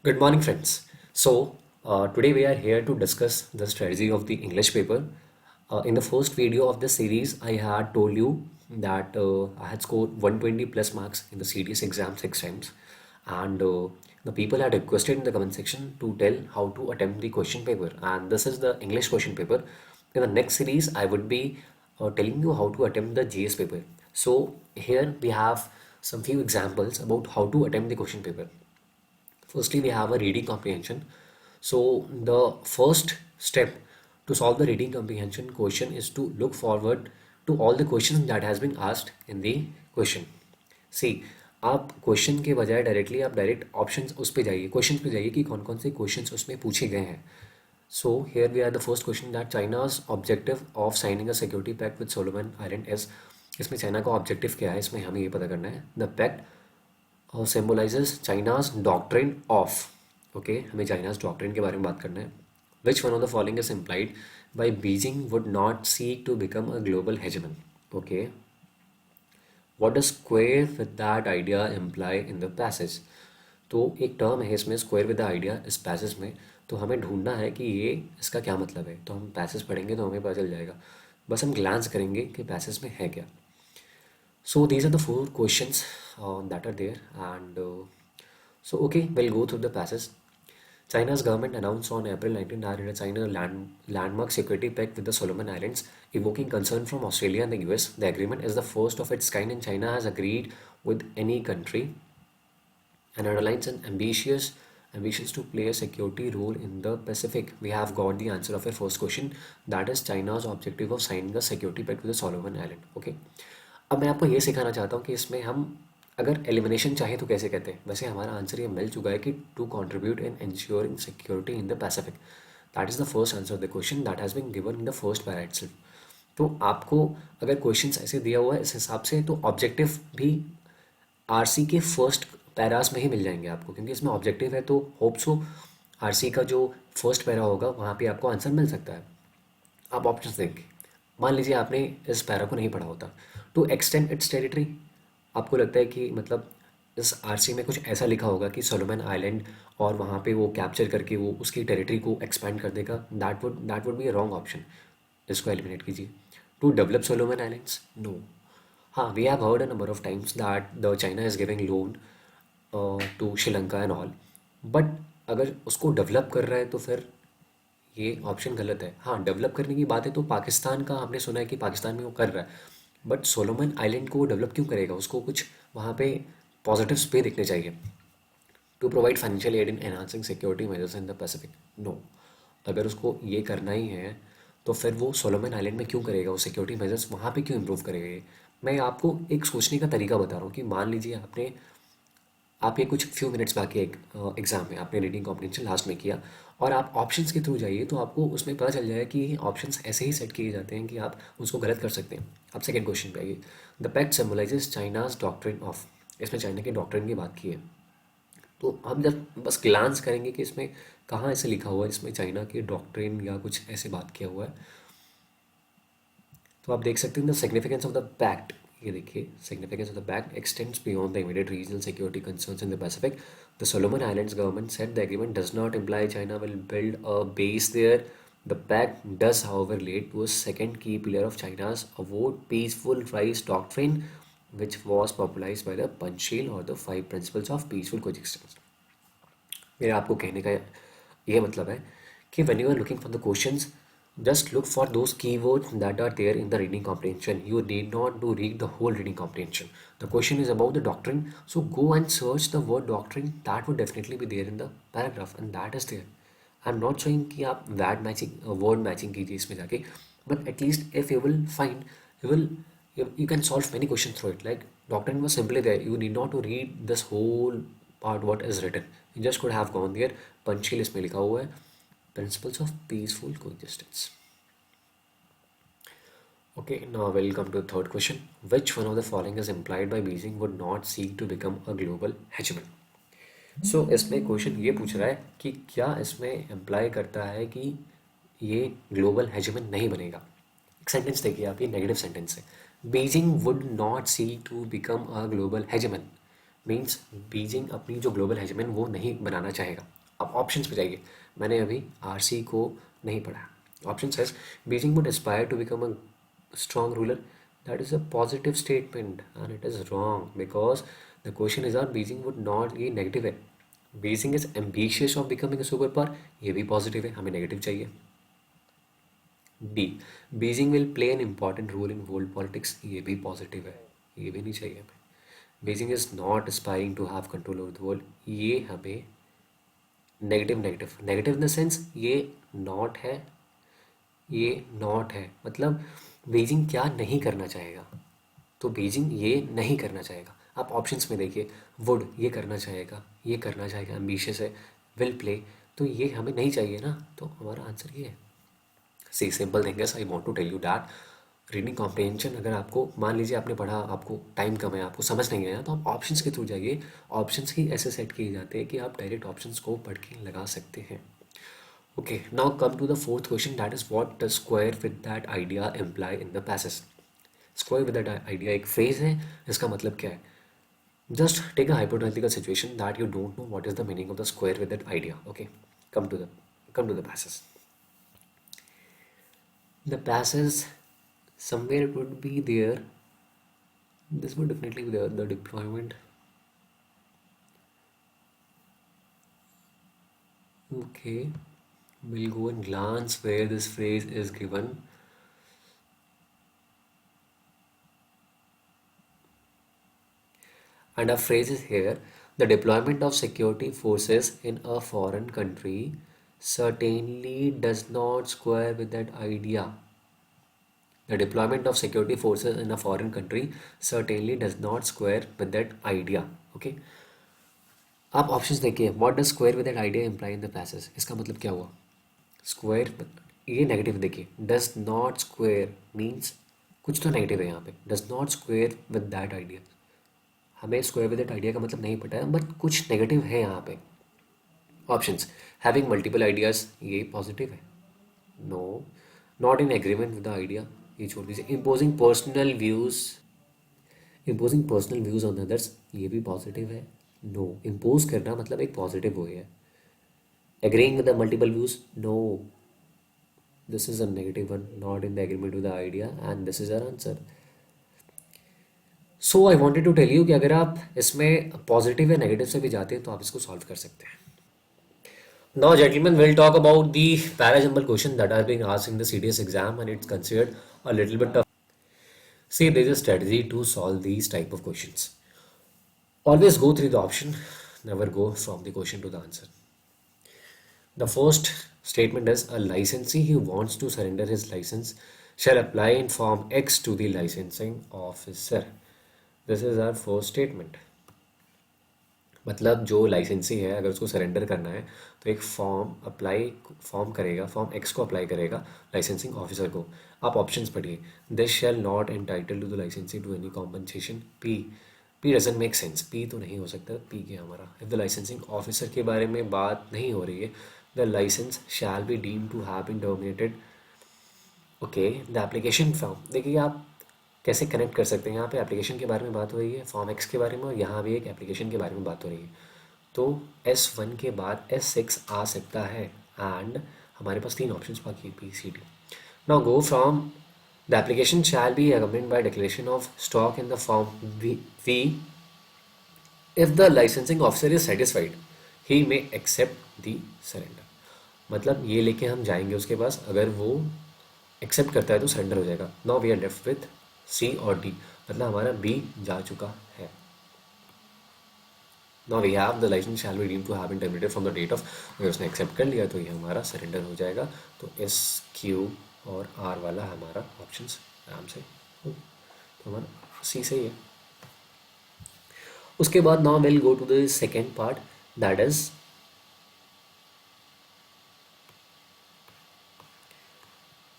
Good morning, friends. Today we are here to discuss the strategy of the English paper. In the first video of this series, I had told you that I had scored 120 plus marks in the CDS exam 6 times, and the people had requested in the comment section to tell how to attempt the question paper. And this is the English question paper. In the next series, I would be telling you how to attempt the GS paper. So here we have some few examples about how to attempt the question paper. Firstly, we have a reading comprehension. So the first step to solve the reading comprehension question is to look forward to all the questions that has been asked in the question. See, आप question के बजाय directly आप direct options उस पे जाइए, question पे जाइए कि कौन कौन से क्वेश्चंस उसमें पूछे गए हैं. So here we are the first question that China's objective of signing a security pact with Solomon Island is. इसमें चाइना का ऑब्जेक्टिव क्या है, इसमें हमें ये पता करना है. The pact symbolizes China's doctrine of. Okay, हमें चाइनाज डॉक्ट्रिन के बारे में बात करना है. Which one of the following is implied by Beijing would not seek to become a global hegemon. Okay, what does square with that idea imply in the passage. तो एक term है इसमें, स्क्वायर विद द आइडिया, इस passage में. तो हमें ढूंढना है कि ये इसका क्या मतलब है. तो हम पैसेज पढ़ेंगे तो हमें पता चल जाएगा. बस हम ग्लांस करेंगे कि पैसेज में है क्या. So these are the four questions that are there, and okay, we'll go through the passage. China's government announced on April 19 that it signed a landmark security pact with the Solomon Islands, evoking concern from Australia and the US. The agreement is the first of its kind, and China has agreed with any country and underlines an ambitions to play a security role in the Pacific. We have got the answer of your first question. That is China's objective of signing a security pact with the Solomon Island. Okay. अब मैं आपको ये सिखाना चाहता हूँ कि इसमें हम अगर एलिमिनेशन चाहे तो कैसे कहते हैं. वैसे हमारा आंसर ये मिल चुका है कि to contribute in insuring security in the Pacific. That is the first answer of the question that has been given in the first para itself. तो आपको अगर क्वेश्चंस ऐसे दिया हुआ है इस हिसाब से, तो ऑब्जेक्टिव भी आरसी के फर्स्ट पैरास में ही मिल जाएंगे आपको, क्योंकि इसमें ऑब्जेक्टिव है. तो होप सो आरसी का जो फर्स्ट पैरा होगा वहाँ पे आपको आंसर मिल सकता है. आप ऑप्शंस देंगे. मान लीजिए आपने इस पैरा को नहीं पढ़ा होता. टू एक्सटेंड इट्स टेरिटरी, आपको लगता है कि मतलब इस आरसी में कुछ ऐसा लिखा होगा कि सोलोमन आइलैंड और वहाँ पे वो कैप्चर करके वो उसकी टेरिटरी को एक्सपैंड कर देगा. That would be a wrong option. इसको एलिमिनेट कीजिए. To develop Solomon Islands, no. हाँ, we have heard a number of times that the China is giving loan to Sri Lanka and all. But अगर उसको develop कर रहा है तो फिर ये ऑप्शन गलत है. हाँ, डेवलप करने की बात है तो पाकिस्तान का हमने सुना है कि पाकिस्तान में वो कर रहा है. बट सोलोमन आइलैंड को वो डेवलप क्यों करेगा, उसको कुछ वहाँ पे पॉजिटिव्स पे दिखने चाहिए. To provide financial aid in enhancing security measures in the Pacific, no. अगर उसको ये करना ही है तो फिर वो सोलोमन आइलैंड में क्यों करेगा, वो सिक्योरिटी मेजर्स वहाँ पे क्यों इम्प्रूव करेगा. ये मैं आपको एक सोचने का तरीका बता रहा हूँ कि मान लीजिए आप ये कुछ फ्यू मिनट्स बाकी एक एग्ज़ाम में आपने रीडिंग कॉम्प्रिहेंशन लास्ट में किया और आप ऑप्शंस के थ्रू जाइए तो आपको उसमें पता चल जाएगा कि ऑप्शंस ऐसे ही सेट किए जाते हैं कि आप उसको गलत कर सकते हैं. आप सेकंड क्वेश्चन पे आइए. The pact symbolizes China's doctrine of. इसमें चाइना की डॉक्ट्रिन की बात की है. तो हम जब बस ग्लांस करेंगे कि इसमें कहाँ ऐसे लिखा हुआ है इसमें चाइना की डॉक्ट्रिन या कुछ ऐसे बात किया हुआ है, तो आप देख सकते हैं the significance of the pact. ये देखिए, significance of the pact extends beyond the immediate regional security concerns in the Pacific. The Solomon Islands government said the agreement does not imply China will build a base there. The pact does however lead to a second key pillar of China's avowed peaceful rise doctrine which was popularized by the Panchil or the five principles of peaceful coexistence. मेरा आपको कहने का ये मतलब है कि when you are looking for the questions, just look for those keywords that are there in the reading comprehension. You need not to read the whole reading comprehension. The question is about the doctrine, so go and search the word doctrine. That would definitely be there in the paragraph, and that is there. I'm not saying कि आप word matching कीजिए इसमें जाके, but at least if you will find, you will you can solve many questions through it. Like doctrine was simply there. You need not to read this whole part what is written. You just could have gone there. Panchsheel इसमें लिखा हुआ है principles of peaceful coexistence. Okay, now we'll come to the third question. Which one of the following is implied by Beijing would not seek to become a global hegemon? So इसमें question ये पूछ रहा है कि क्या इसमें imply करता है कि ये ग्लोबल हेजमन नहीं बनेगा. एक सेंटेंस देखिए आप, ये नेगेटिव सेंटेंस है. Beijing would not seek to become a global hegemon. Means Beijing अपनी जो ग्लोबल हेजमन वो नहीं बनाना चाहेगा। अब ऑप्शंस पे जाइए, मैंने अभी आरसी को नहीं पढ़ा। Option says Beijing would aspire to become a strong ruler. That is a positive statement and it is wrong because the question is that Beijing would not, ये नेगेटिव है। Beijing is ambitious of becoming a super power, ये भी positive है, हमें negative चाहिए। D, Beijing will play an important role in world politics, ये भी positive है, ये भी नहीं चाहिए हमें। Beijing is not aspiring to have control over the world, ये हमें negative negative negative in the sense ये नॉट है, ये नॉट है, मतलब बीजिंग क्या नहीं करना चाहेगा, तो बीजिंग ये नहीं करना चाहेगा। आप ऑप्शंस में देखिए, वुड ये करना चाहेगा, ये करना चाहेगा, एम्बिशियस है, विल प्ले, तो ये हमें नहीं चाहिए ना, तो हमारा आंसर ये है। See simple thing is I want to tell you that reading comprehension, अगर आपको मान लीजिए आपने पढ़ा, आपको टाइम कम है, आपको समझ नहीं आया, तो आप ऑप्शंस के थ्रू जाइए। ऑप्शंस ही ऐसे सेट किए जाते हैं कि आप डायरेक्ट ऑप्शंस को पढ़ के लगा सकते हैं। Okay, now come to the fourth question, that is what does square with that idea imply in the passage. Square with that idea एक फ्रेज है, इसका मतलब क्या है? Just take a hypothetical situation that you don't know what is the meaning of the square with that idea. Okay, come to the passes. The passes somewhere would be there. This would definitely be there. The deployment. Okay, we'll go and glance where this phrase is given. And our phrase is here: the deployment of security forces in a foreign country certainly does not square with that idea. The deployment of security forces in a foreign country certainly does not square with that idea. Okay, आप options देखिए, what does square with that idea imply in the passage, इसका मतलब क्या हुआ? Square, ये negative देखिए, does not square means कुछ तो नेगेटिव है यहाँ पे, does not square with that idea, हमें स्क्वायर विद दैट आइडिया का मतलब नहीं पता है, बट कुछ नेगेटिव है यहाँ पे। ऑप्शंस, हैविंग मल्टीपल आइडियाज, ये पॉजिटिव है, no. Not in agreement with the idea, ये छोड़ दीजिए। Imposing personal views on others, ये भी पॉजिटिव है, नो। इम्पोज करना मतलब एक पॉजिटिव हो गया। Agreeing with the multiple views, no, this is a negative one, not in the agreement with the idea and this is our answer. So I wanted to tell you कि अगर आप इसमें positive या negative से भी जाते हैं तो आप इसको सॉल्व कर सकते हैं। Now, gentlemen, we'll talk about the parajumble question that are being asked in the CDS exam, and it's considered a little bit tough. See, there is a strategy to solve these type of questions. Always go through the option, never go from the question to the answer. The first statement is a licensee who wants to surrender his license shall apply in form X to the licensing officer. This is our first statement. मतलब जो लाइसेंसी है अगर उसको surrender करना है तो एक फॉर्म करेगा, फॉर्म एक्स को अप्लाई करेगा लाइसेंसिंग ऑफिसर को। आप ऑप्शंस पढ़िए, this shall not entitle to the licensee to any compensation. P doesn't make sense, P तो नहीं हो सकता, पी क्या हमारा? इफ द लाइसेंसिंग ऑफिसर के बारे में बात नहीं हो रही है, the licence shall be deem to have been terminated. Okay, the application form, देखिए आप कैसे कनेक्ट कर सकते हैं, यहाँ पे एप्लीकेशन के बारे में बात हो रही है, फॉर्म एक्स के बारे में, और यहाँ भी एक एप्लीकेशन के बारे में बात हो रही है, तो S1 के बाद S6 आ सकता है। एंड हमारे पास तीन ऑप्शंस बाकी, B C D. Now go from the application shall be accompanied by declaration of stock in the form we if the licensing officer is satisfied he may accept the surrender. मतलब ये लेके हम जाएंगे उसके पास, अगर वो accept करता है तो सरेंडर हो जाएगा। Now we are left with C और डी, मतलब हमारा बी जा चुका है। Now we have the licence shall be deemed to have been terminated from the date of, अगर उसने एक्सेप्ट कर लिया तो ये हमारा सरेंडर हो जाएगा। तो एस क्यू और आर वाला हमारा ऑप्शंस आराम से हो, तो हमारा सी सही है। उसके बाद now will go to the second part, that is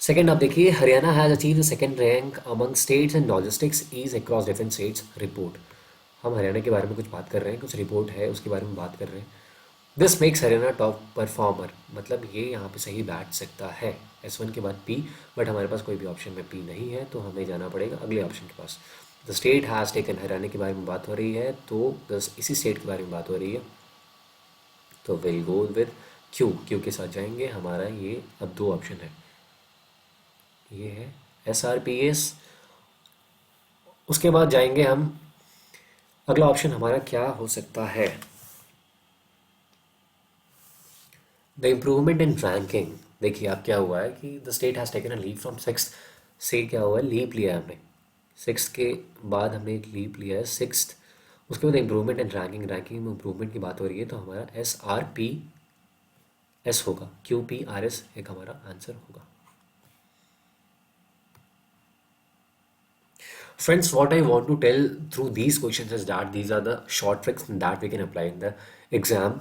second. आप देखिए, Haryana has achieve the second rank among states and logistics is across different states report. हम हरियाणा के बारे में कुछ बात कर रहे हैं, कुछ रिपोर्ट है उसके बारे में बात कर रहे हैं। This makes Haryana top performer, मतलब ये यहाँ पे सही बैठ सकता है। S1 के बाद P, बट हमारे पास कोई भी ऑप्शन में P नहीं है, तो हमें जाना पड़ेगा अगले ऑप्शन के पास। The state has taken, Haryana के बारे में बात हो रही है तो बस इसी स्टेट के बारे में बात हो रही है। तो will go with Q, Q के साथ जाएंगे। हमारा ये अब दो ऑप्शन है, ये है SRPS। उसके बाद जाएंगे हम, अगला ऑप्शन हमारा क्या हो सकता है, द इम्प्रूवमेंट इन रैंकिंग। देखिए अब क्या हुआ है कि the state has taken a leave from six, से क्या हुआ है, लीव लिया है हमने सिक्स के बाद, हमने एक लीव लिया है सिक्स। उसके बाद इम्प्रूवमेंट इन रैंकिंग, रैंकिंग में इम्प्रूवमेंट की बात हो रही है तो हमारा SRPS होगा, QPRS एक हमारा आंसर होगा। Friends, what I want to tell through these questions is that these are the short tricks that we can apply in the exam,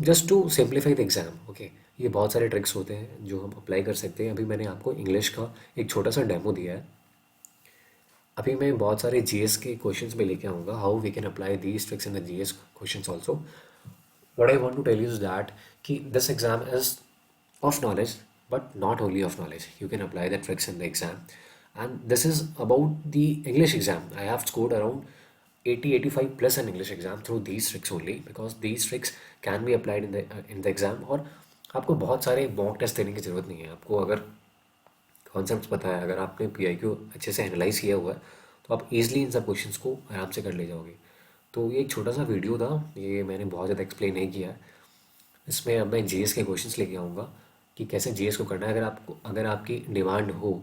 just to simplify the exam. Okay, ये बहुत सारे tricks होते हैं जो हम apply कर सकते हैं। अभी मैंने आपको इंग्लिश का एक छोटा सा डेमो दिया है। अभी मैं बहुत सारे GS के क्वेश्चंस में लेके आऊँगा, how we can apply these tricks in the GS questions also. What I want to tell you is that कि this exam is of knowledge, but not only of knowledge. You can apply the tricks in the exam, and this is about the English exam. I have scored around 80-85 plus in English exam through these tricks only, because these tricks can be applied in the exam। और आपको बहुत सारे mock test देने की ज़रूरत नहीं है। आपको अगर कॉन्सेप्ट्स पता है, अगर आपने PIQ अच्छे से एनालाइज किया हुआ है, तो आप इजीली इन सब क्वेश्चंस को आराम से कर ले जाओगे। तो ये एक छोटा सा वीडियो था, ये मैंने बहुत ज़्यादा एक्सप्लेन नहीं किया है। इसमें अब मैं GS के क्वेश्चंस लेके आऊँगा कि कैसे GS को करना है। अगर आपको, अगर आपकी डिमांड हो,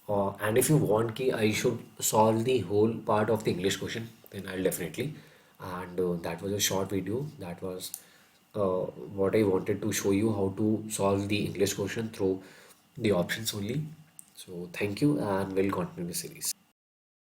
और एंड इफ़ यू वांट कि I should solve the whole part of the English question, then I definitely. And that was a short video, that was what I wanted to show you how to solve the English question through the options only. So thank you, and we'll continue the series.